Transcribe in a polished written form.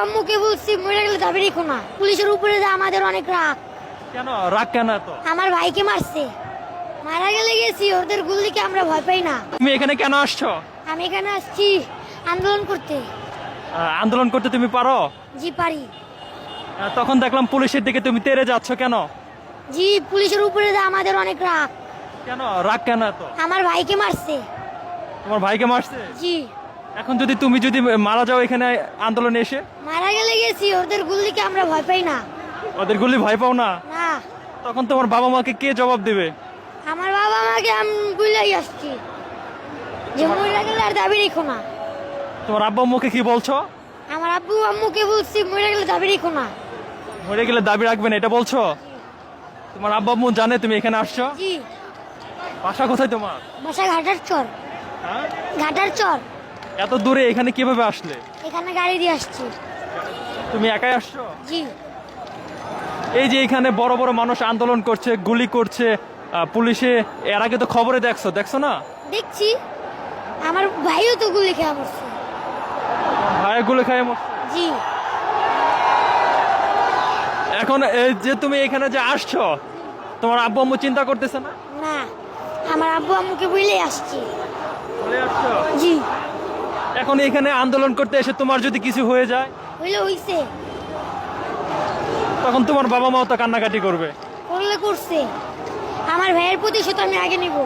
আম্মুকে বলছি মরে গেলে দাবি রেখো না। পুলিশের উপরে যে আমাদের অনেক রাগ। কেন রাগ কেন এত? আমার ভাইকে মারছে, মারা গেলে গেছি, ওদের গুলিকে আমরা ভয় পাই না। তুমি এখানে কেন আসছো? আমি এখানে আসছি আন্দোলন করতে। আন্দোলন করতে তুমি পারো? জি পারি। তখন দেখলাম পুলিশের দিকে তুমি তেড়ে যাচ্ছ কেন? জি পুলিশের উপরে যে আমাদের অনেক রাগ। কেন রাগ কেন এত? আমার ভাইকে মারছে। তোমার ভাইকে মারছে? জি। এখন তুমি যদি মারা যাও এখানে আন্দোলনে এসে? মারা গেলে গেছি, ওদের গুলিকে আমরা ভয় পাই না। ওদের গুলি ভয় পাও না? না। তখন তোমার বাবা মাকে কে জবাব দেবে? আমার বাবা মাকে আমি বুঝলাই আসছি যে মরে গেলে আর দাবি রেখো না। তোমার আব্বা আম্মুকে কি বলছো? আমার আব্বু আম্মুকে বলছি মরে গেলে দাবি রেখো না। মরে গেলে দাবি রাখবেন এটা বলছো? তোমার আব্বা আম্মু জানে তুমি এখানে আসছো? জি। বাসা কোথায় তোমার? বাসা ঘাটার চর। হ্যাঁ? ঘাটার চর। এত দূরে এখানে কিভাবে আসলে? এখানে গাড়ি দিয়ে আসছি। তুমি একাই আসছো? জি। এই যে এখানে বড় বড় মানুষ আন্দোলন করছে, গুলি করছে, পুলিশে এর আগে তো খবরে দেখছো না? দেখছি। আমার ভাইও তো গুলি খেয়ে মরছে। ভাই গুলি খায় মরছে। জি। এখন এই যে তুমি এখানে যে আসছো, তোমার আব্বু আম্মু চিন্তা করতেছে না? না, আমার আব্বু আম্মুকে বুঝলেই আসছি। বলে আসছো? জি। এখন এখানে আন্দোলন করতে এসে তোমার যদি কিছু হয়ে যায় হইলে হইছে। তখন তোমার বাবা মাও তো কান্নাকাটি করবে। করলে করছে। আমার ভাইয়ের প্রতিশোধ আমি আগে নিব।